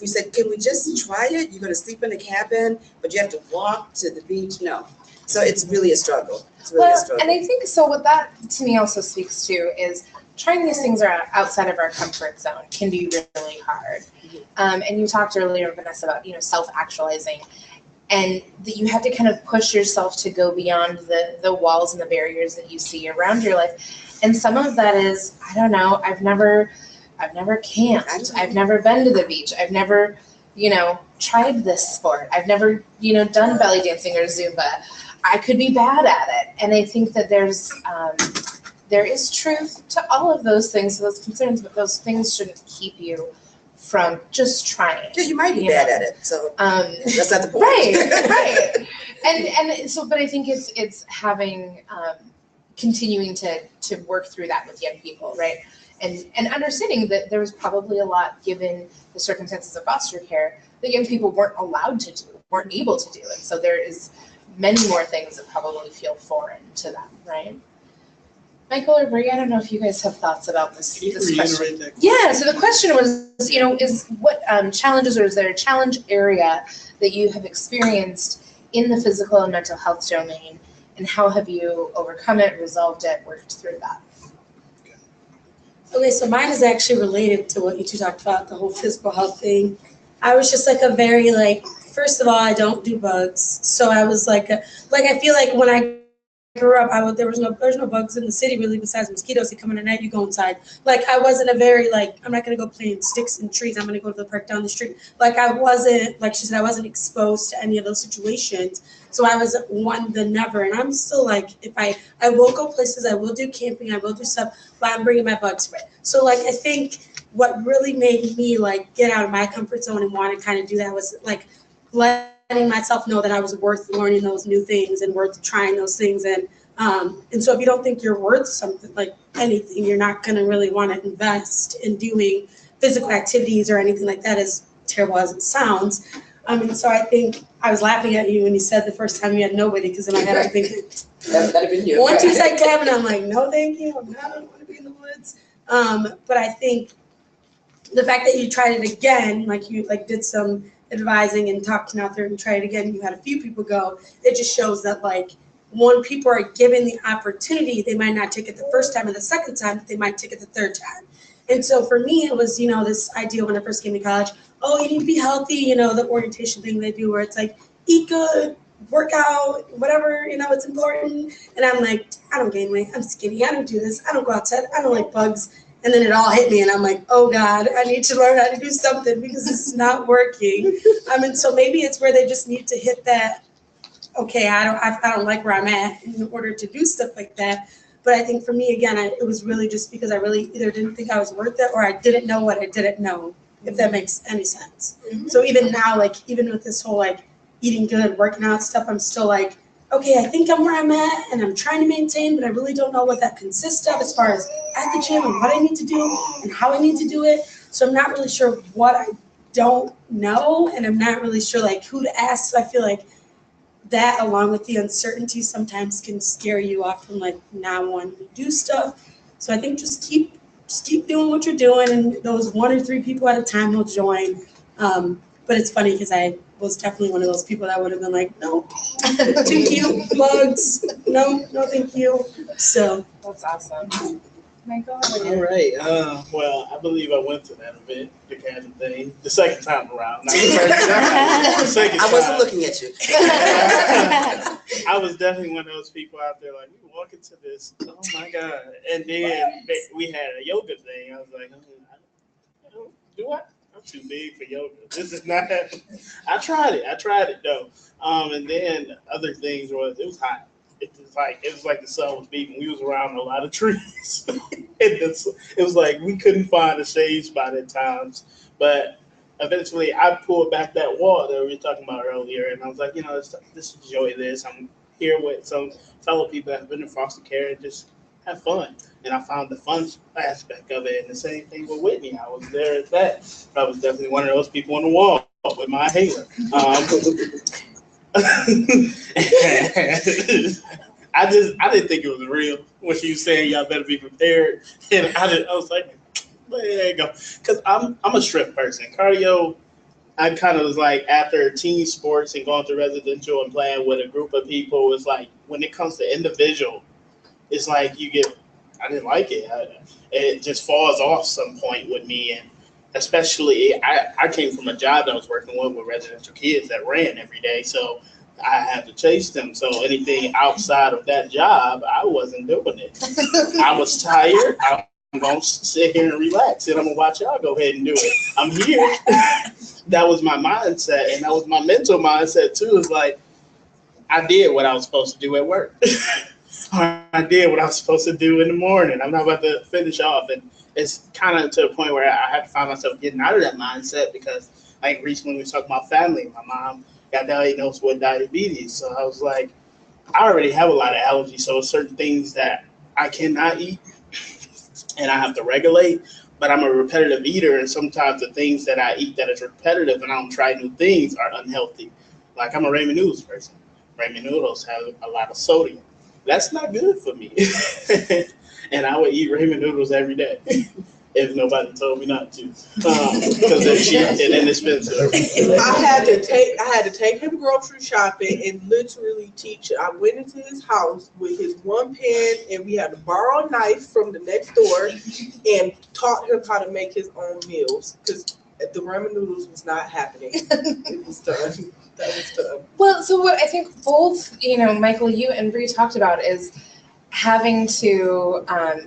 Speaker 4: we said, can we just try it? You're going to sleep in the cabin, but you have to walk to the beach. No. So it's really a struggle. It's really a struggle.
Speaker 1: And I think so what that to me also speaks to is trying these things are outside of our comfort zone can be really hard. And you talked earlier, Vanessa, about, you know, self-actualizing, and that you have to kind of push yourself to go beyond the walls and the barriers that you see around your life. And some of that is, I don't know, I've never camped. I've never been to the beach. I've never, you know, tried this sport. I've never, you know, done belly dancing or Zumba. I could be bad at it. And I think that there is truth to all of those things, those concerns, but those things shouldn't keep you from just trying.
Speaker 4: Yeah, you might be bad at it. So that's not the point.
Speaker 1: Right. And so, but I think it's having, continuing to work through that with young people, right? And understanding that there was probably a lot, given the circumstances of foster care, that young people weren't allowed to do, weren't able to do. And so there is many more things that probably feel foreign to them, right? Michael or Brie, I don't know if you guys have thoughts about this question. Yeah, so the question was, you know, is what challenges, or is there a challenge area that you have experienced in the physical and mental health domain, and how have you overcome it, resolved it, worked through that?
Speaker 5: Okay, so mine is actually related to what you two talked about, the whole physical health thing. I was just like a very first of all, I don't do bugs. So I was I feel like when I grew up, there's no bugs in the city really besides mosquitoes. They come in at night, you go inside. I wasn't a very I'm not gonna go play in sticks and trees. I'm gonna go to the park down the street. I wasn't, like she said, I wasn't exposed to any of those situations. So I was one the never, and I'm still if I will go places, I will do camping, I will do stuff, but I'm bringing my bug spray. So I think what really made me get out of my comfort zone and want to kind of do that was letting myself know that I was worth learning those new things and worth trying those things. And so if you don't think you're worth something, anything, you're not going to really want to invest in doing physical activities or anything like that, as terrible as it sounds. And so I think I was laughing at you when you said the first time you had nobody, because in my head I'm thinking,
Speaker 4: that'd have been you.
Speaker 5: Once you said cabin, I'm like, no, thank you. I don't want to be in the woods. But I think the fact that you tried it again, you did some advising and talking out there and tried it again, you had a few people go, it just shows that when people are given the opportunity, they might not take it the first time or the second time, but they might take it the third time. And so for me, it was, this idea when I first came to college, oh, you need to be healthy, the orientation thing they do where it's like, eat good, work out, whatever, it's important. And I'm like, I don't gain weight, I'm skinny, I don't do this, I don't go outside, I don't like bugs. And then it all hit me and I'm like, oh God, I need to learn how to do something because this is not working. And so maybe it's where they just need to hit that, okay, I don't like where I'm at in order to do stuff like that. But I think for me, again, it was really just because I really either didn't think I was worth it or I didn't know what I didn't know, if that makes any sense. Mm-hmm. So even now, like, even with this whole, like, eating good, working out stuff, I'm still like, okay, I think I'm where I'm at and I'm trying to maintain, but I really don't know what that consists of as far as at the gym and what I need to do and how I need to do it. So I'm not really sure what I don't know, and I'm not really sure, like, who to ask. So I feel like that, along with the uncertainty, sometimes can scare you off from, like, not wanting to do stuff. So I think just keep doing what you're doing, and those 1 or 3 people at a time will join. But it's funny because I was definitely one of those people that would have been like, no, too cute, bugs, no, thank you. So
Speaker 1: that's awesome. Michael,
Speaker 2: all right. Well, I believe I went to that event, the kind of thing, the second time around. Not the first time. The second time.
Speaker 4: I wasn't looking at you.
Speaker 2: I was definitely one of those people out there like, we walk into this, oh my God. And then we had a yoga thing. I was like, do I? I'm too big for yoga. This is not happening. I tried it though. And then other things was, it was hot. It was like the sun was beating. We was around a lot of trees. It was like we couldn't find a shade spot at times. But eventually I pulled back that wall that we were talking about earlier, and I was like, let's enjoy this. I'm here with some fellow people that have been in foster care and just have fun. And I found the fun aspect of it. And the same thing with Whitney. I was there at that. I was definitely one of those people on the wall with my inhaler. I didn't think it was real when she was saying y'all better be prepared, and I was like, there you go, because I'm a strength person. Cardio, I kind of was like, after team sports and going to residential and playing with a group of people, it's like when it comes to individual, it's like I didn't like it. It just falls off some point with me, and especially I came from a job that I was working with residential kids that ran every day, so I had to chase them. So anything outside of that job, I wasn't doing it. I was tired. I'm going to sit here and relax, and I'm going to watch y'all go ahead and do it. I'm here. That was my mindset, and that was my mental mindset too. It's like I did what I was supposed to do at work. I did what I was supposed to do in the morning. I'm not about to finish off, and it's kind of to the point where I had to find myself getting out of that mindset because, like, recently we were talking about family. My mom got diagnosed with diabetes, so I was like, I already have a lot of allergies, so certain things that I cannot eat and I have to regulate. But I'm a repetitive eater, and sometimes the things that I eat that is repetitive and I don't try new things are unhealthy. Like, I'm a ramen noodles person. Ramen noodles have a lot of sodium. That's not good for me. And I would eat ramen noodles every day if nobody told me not to, because they're cheap and inexpensive.
Speaker 3: I had to take him grocery shopping and literally teach him. I went into his house with his one pen, and we had to borrow a knife from the next door and taught him how to make his own meals because the ramen noodles was not happening. It was done. That was done.
Speaker 1: Well, so what I think both, Michael, you and Bree talked about is having to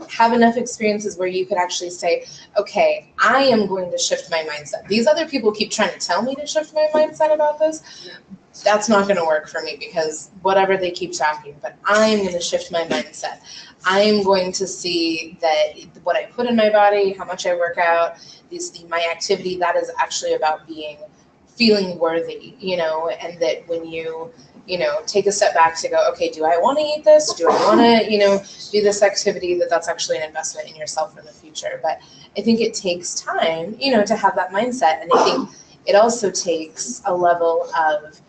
Speaker 1: have enough experiences where you could actually say, okay, I am going to shift my mindset. These other people keep trying to tell me to shift my mindset about this. That's not going to work for me because whatever they keep talking, but I'm going to shift my mindset. I'm going to see that what I put in my body, how much I work out, my activity, that is actually about feeling worthy, and that when you take a step back to go, okay, do I want to eat this? Do I want to, do this activity? That's actually an investment in yourself for the future. But I think it takes time, to have that mindset. And I think it also takes a level of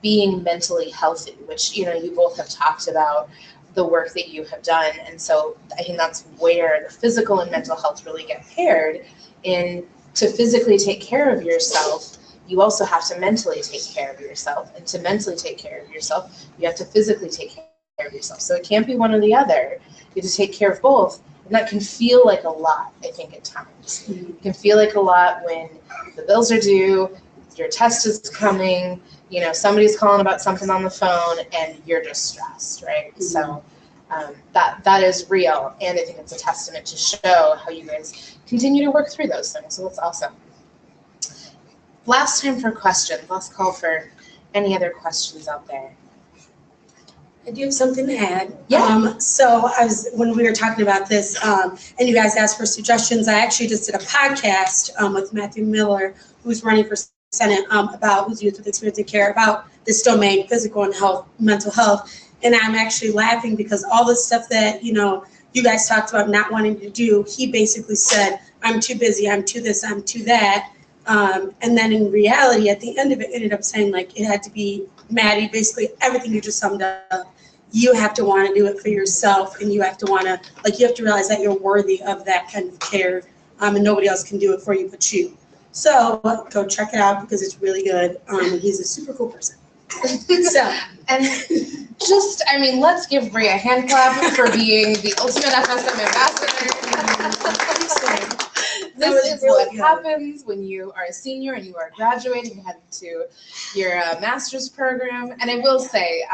Speaker 1: being mentally healthy, which, you both have talked about the work that you have done. And so I think that's where the physical and mental health really get paired. In to physically take care of yourself, you also have to mentally take care of yourself. And to mentally take care of yourself, you have to physically take care of yourself. So it can't be one or the other. You have to take care of both. And And that can feel like a lot, I think, at times. It can feel like a lot when the bills are due, your test is coming, somebody's calling about something on the phone, and you're just stressed, right? Mm-hmm. So that is real, and I think it's a testament to show how you guys continue to work through those things. So that's awesome. Last time for questions. Last call for any other questions out there.
Speaker 5: I do have something to add.
Speaker 1: Yeah.
Speaker 5: So when we were talking about this, and you guys asked for suggestions, I actually just did a podcast with Matthew Miller, who's running for Senate, about who's youth with experience in care, about this domain, physical and mental health. And I'm actually laughing because all the stuff that, you guys talked about not wanting to do, he basically said, I'm too busy, I'm too this, I'm too that. And then in reality, at the end of it, ended up saying like it had to be Maddie, basically everything you just summed up. You have to want to do it for yourself, and you have to want to, you have to realize that you're worthy of that kind of care, and nobody else can do it for you but you. So go check it out because it's really good. And he's a super cool person. So,
Speaker 1: and let's give Bree a hand clap for being the ultimate FSM ambassador. This is really what happens when you are a senior and you are graduating and heading to your master's program. And I will say,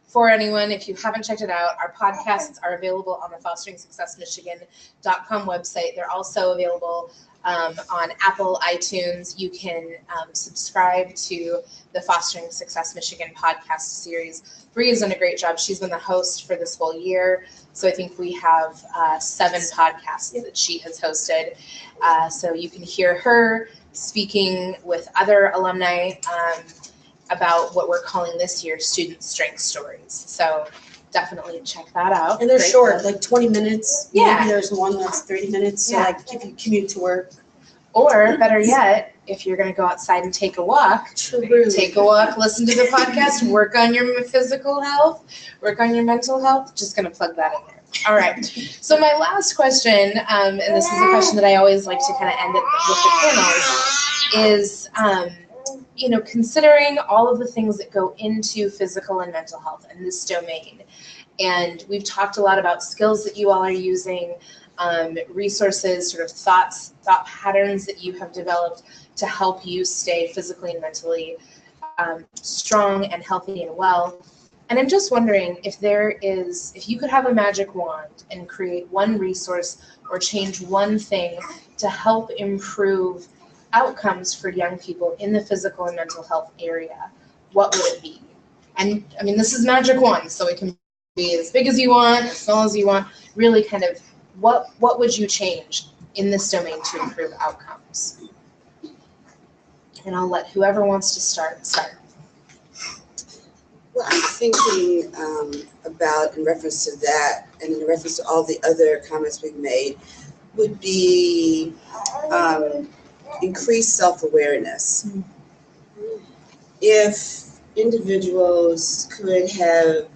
Speaker 1: for anyone, if you haven't checked it out, our podcasts are available on the fosteringsuccessmichigan.com website. They're also available on Apple, iTunes. You can subscribe to the Fostering Success Michigan podcast series. Bree has done a great job. She's been the host for this whole year. So I think we have 7 podcasts that she has hosted. So you can hear her speaking with other alumni about what we're calling this year Student Strength Stories. So definitely check that out.
Speaker 5: And they're short, like 20 minutes.
Speaker 1: Yeah.
Speaker 5: Maybe there's one that's 30 minutes. So if you commute to work.
Speaker 1: Or better yet, if you're going to go outside and take a walk, take a walk, listen to the podcast, work on your physical health, work on your mental health. Just going to plug that in there. All right. So my last question, and this is a question that I always like to kind of end it with the panel, is, considering all of the things that go into physical and mental health in this domain. And we've talked a lot about skills that you all are using, resources, sort of thought patterns that you have developed to help you stay physically and mentally strong and healthy and well. And I'm just wondering if you could have a magic wand and create one resource or change one thing to help improve outcomes for young people in the physical and mental health area, what would it be? And this is magic wand, so it can be as big as you want, as small as you want, really kind of what would you change in this domain to improve outcomes? And I'll let whoever wants to start.
Speaker 4: Well, I'm thinking about, in reference to that, and in reference to all the other comments we've made, would be increased self-awareness. Mm-hmm. If individuals could have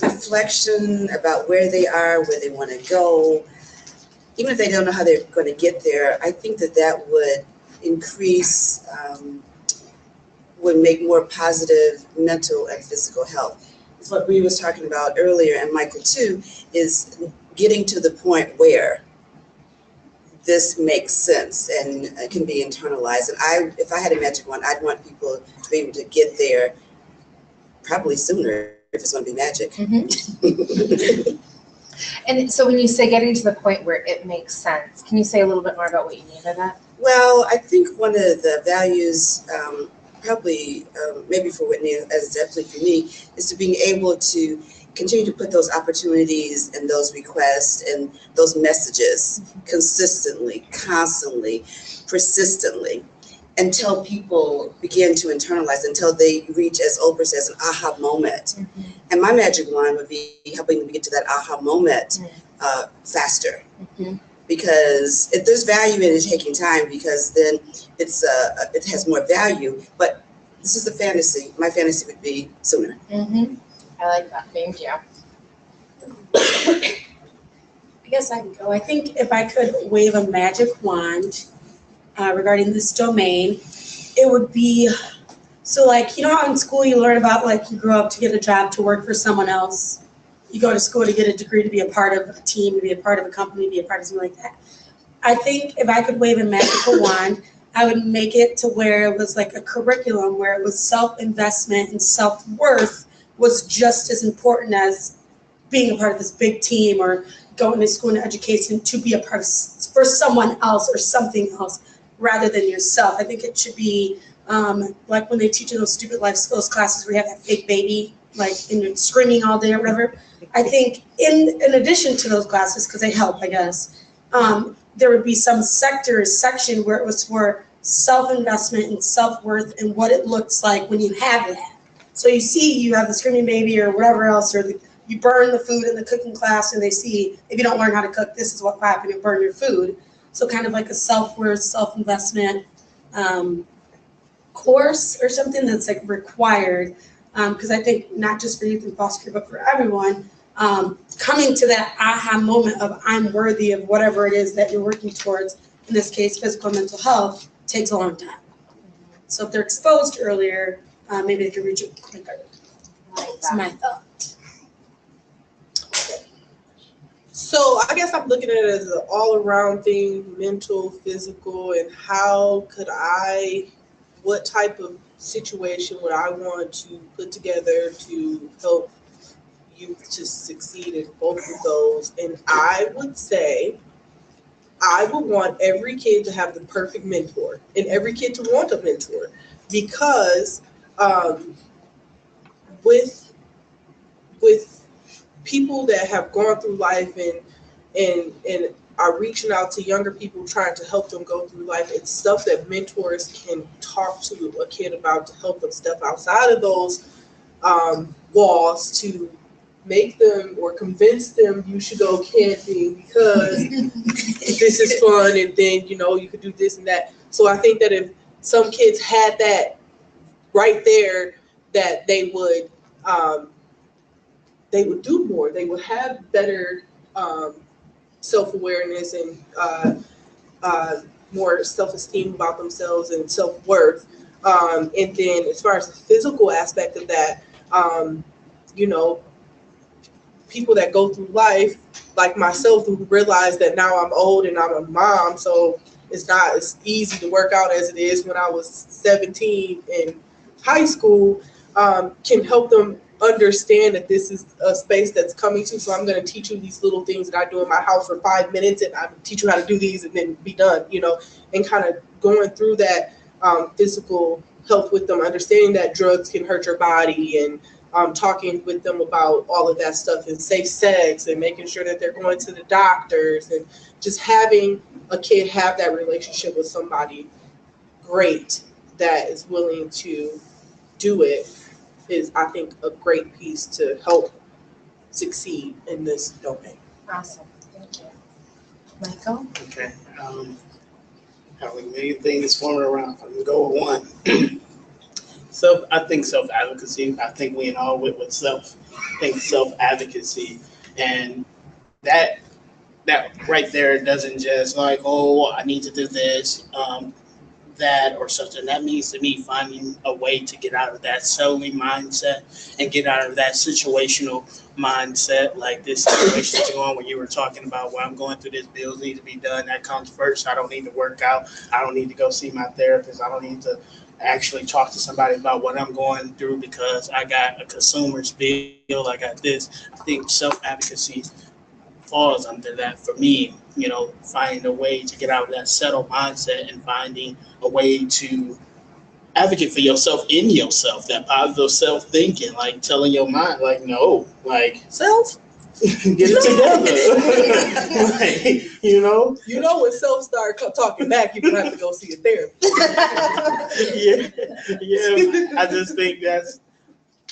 Speaker 4: reflection about where they are, where they want to go, even if they don't know how they're going to get there, I think that would increase, would make more positive mental and physical health. It's what we was talking about earlier, and Michael too, is getting to the point where this makes sense and can be internalized. And if I had a magic wand, I'd want people to be able to get there probably sooner if it's going to be magic.
Speaker 1: Mm-hmm. And so when you say getting to the point where it makes sense, can you say a little bit more about what you mean by that?
Speaker 4: Well, I think one of the values, probably maybe for Whitney, as definitely for me, is to being able to continue to put those opportunities and those requests and those messages consistently, constantly, persistently, until people begin to internalize, until they reach, as Oprah says, an aha moment. Mm-hmm. And my magic wand would be helping them get to that aha moment faster. Mm-hmm. Because if there's value in it taking time, because then it has more value. But this is a fantasy. My fantasy would be sooner.
Speaker 1: Mm-hmm. I like that. Thank you.
Speaker 5: I guess I can go. I think if I could wave a magic wand regarding this domain, it would be, so how in school you learn about you grow up to get a job to work for someone else. you go to school to get a degree to be a part of a team, to be a part of a company, to be a part of something like that. I think if I could wave a magical wand, I would make it to where it was like a curriculum where it was self-investment and self-worth was just as important as being a part of this big team or going to school and education to be a part of for someone else or something else rather than yourself. I think it should be like when they teach in those stupid life skills classes where you have that fake baby, like, and you're screaming all day or whatever. I think in addition to those classes, because they help, I guess, there would be some section where it was for self-investment and self-worth and what it looks like when you have that. So you see you have the screaming baby or whatever else, or you burn the food in the cooking class and they see if you don't learn how to cook, this is what will happen, you burn your food. So kind of like a self-worth, self-investment course or something that's like required. Because I think not just for youth and foster care, but for everyone, coming to that aha moment of I'm worthy of whatever it is that you're working towards, in this case, physical and mental health, takes a long time. So if they're exposed earlier, maybe they can reach it quicker. That's my thought.
Speaker 3: So I guess I'm looking at it as an all-around thing, mental, physical, and what type of situation would I want to put together to help youth to succeed in both of those. And I would say I would want every kid to have the perfect mentor and every kid to want a mentor, because with people that have gone through life and are reaching out to younger people trying to help them go through life, it's stuff that mentors can talk to a kid about to help them step outside of those walls, to make them or convince them you should go camping because this is fun, and then you could do this and that. So I think that if some kids had that right there, that they would do more. They would have better self-awareness and more self-esteem about themselves and self-worth. And then as far as the physical aspect of that, people that go through life like myself, who realize that now I'm old and I'm a mom, so it's not as easy to work out as it is when I was 17 in high school, can help them understand that this is a space that's coming to. So I'm going to teach you these little things that I do in my house for 5 minutes, and I teach you how to do these and then be done, and kind of going through that physical health with them, understanding that drugs can hurt your body, and talking with them about all of that stuff, and safe sex, and making sure that they're going to the doctors, and just having a kid have that relationship with somebody great that is willing to do it is, I think, a great piece to help succeed in this domain.
Speaker 1: Awesome. Thank you. Michael?
Speaker 2: Okay. Having many things forming around. I'm going to go with one. I think self-advocacy. I think we all with self. I think self-advocacy, and that right there doesn't just like, oh, I need to do this, that or something. That means to me finding a way to get out of that solely mindset and get out of that situational mindset. Like this situation is going, when you were talking about, well, I'm going through this, bills need to be done, that comes first. I don't need to work out. I don't need to go see my therapist. I don't need to actually talk to somebody about what I'm going through because I got a consumer's bill, I got this. I think self-advocacy falls under that for me, finding a way to get out of that settled mindset and finding a way to advocate for yourself in yourself, that positive self-thinking, like telling your mind, like, no, like, self, get it together. Like,
Speaker 3: when self start talking back, you're gonna have to go see a therapist.
Speaker 2: yeah. I just think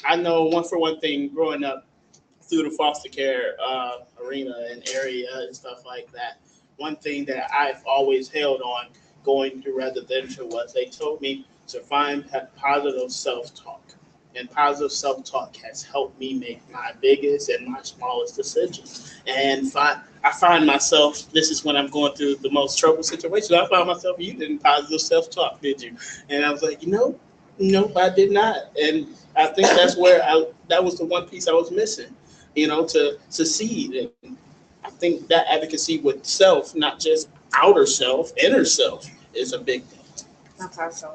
Speaker 2: I know one thing growing up through the foster care arena and area and stuff like that. One thing that I've always held on going through residential was they told me to find positive self-talk. And positive self-talk has helped me make my biggest and my smallest decisions. And I find myself, this is when I'm going through the most troubled situation, I found myself, you didn't positive self-talk, did you? And I was like, no, I did not. And I think that's where that was the one piece I was missing. to succeed. And I think that advocacy with self, not just outer self, inner self, is a big thing.
Speaker 1: That's awesome.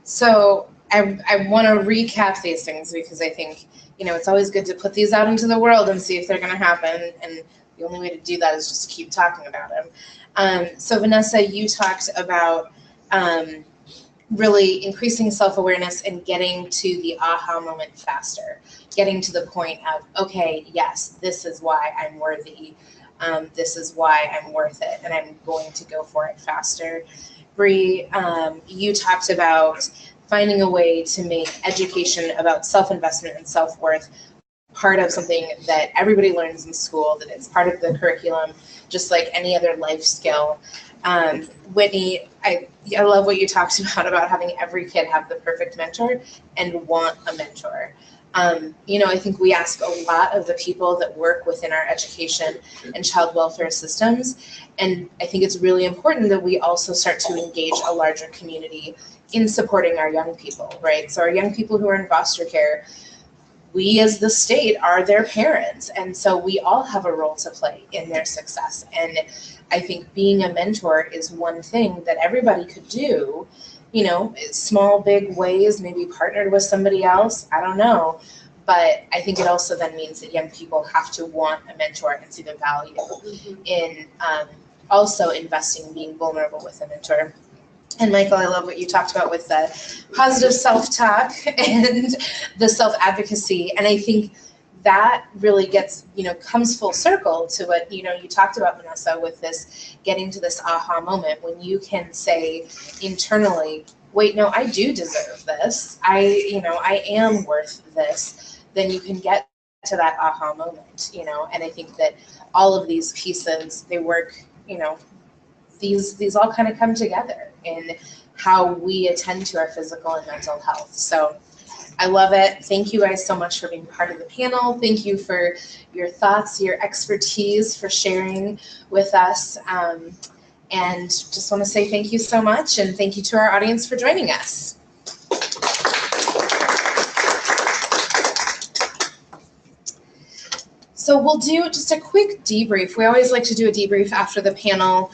Speaker 1: So I want to recap these things because I think, it's always good to put these out into the world and see if they're going to happen. And the only way to do that is just to keep talking about them. So Vanessa, you talked about really increasing self-awareness and getting to the aha moment faster, getting to the point of, okay, yes, this is why I'm worthy. This is why I'm worth it, and I'm going to go for it faster. Bree, you talked about finding a way to make education about self-investment and self-worth part of something that everybody learns in school, that it's part of the curriculum, just like any other life skill. Whitney, I love what you talked about having every kid have the perfect mentor and want a mentor. I think we ask a lot of the people that work within our education and child welfare systems, and I think it's really important that we also start to engage a larger community in supporting our young people, right? So our young people who are in foster care, we as the state are their parents, and so we all have a role to play in their success. And I think being a mentor is one thing that everybody could do, small, big ways, maybe partnered with somebody else, I don't know. But I think it also then means that young people have to want a mentor and see the value in also investing in being vulnerable with a mentor. And Michael, I love what you talked about with the positive self-talk and the self-advocacy. And I think that really gets, comes full circle to what, you talked about, Vanessa, with this getting to this aha moment when you can say internally, wait, no, I do deserve this. I am worth this. Then you can get to that aha moment, and I think that all of these pieces, they work, these all kind of come together in how we attend to our physical and mental health. So I love it. Thank you guys so much for being part of the panel. Thank you for your thoughts, your expertise, for sharing with us. And just want to say thank you so much, and thank you to our audience for joining us. So we'll do just a quick debrief. We always like to do a debrief after the panel.